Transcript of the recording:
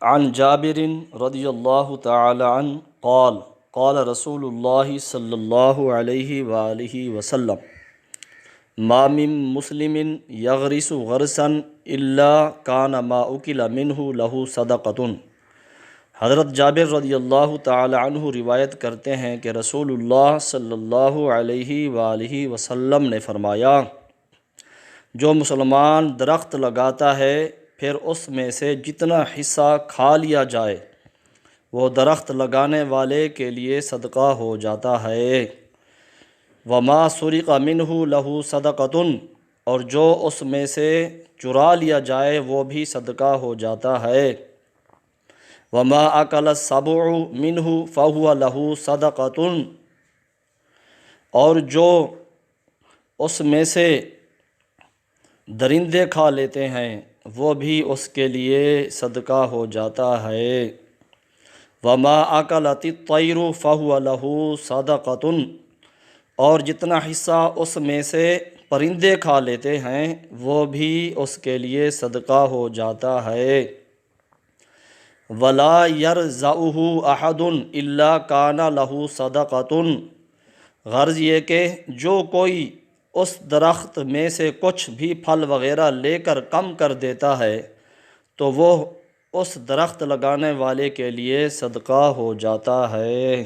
عن جابر رضی اللہ تعالی عنہ قال قال رسول اللہ صلی اللہ علیہ وآلہ وسلم ما من مسلم یغرس غرسا الا کان ما اکل منہ لہ صدقۃ۔ حضرت جابر رضی اللہ تعالی عنہ روایت کرتے ہیں کہ رسول اللہ صلی اللہ علیہ وآلہ وسلم نے فرمایا، جو مسلمان درخت لگاتا ہے پھر اس میں سے جتنا حصہ کھا لیا جائے وہ درخت لگانے والے کے لیے صدقہ ہو جاتا ہے۔ وما سرق منہ لہ صدقۃ، اور جو اس میں سے چرا لیا جائے وہ بھی صدقہ ہو جاتا ہے۔ وما اکل السبع منہ فہو لہ صدقۃ، اور جو اس میں سے درندے کھا لیتے ہیں وہ بھی اس کے لیے صدقہ ہو جاتا ہے۔ وما اکلت الطیر فہو لہ صدقۃ، اور جتنا حصہ اس میں سے پرندے کھا لیتے ہیں وہ بھی اس کے لیے صدقہ ہو جاتا ہے۔ ولا یرزعہ احد الا کان لہ صدقۃ، غرض یہ کہ جو کوئی اس درخت میں سے کچھ بھی پھل وغیرہ لے کر کم کر دیتا ہے تو وہ اس درخت لگانے والے کے لیے صدقہ ہو جاتا ہے۔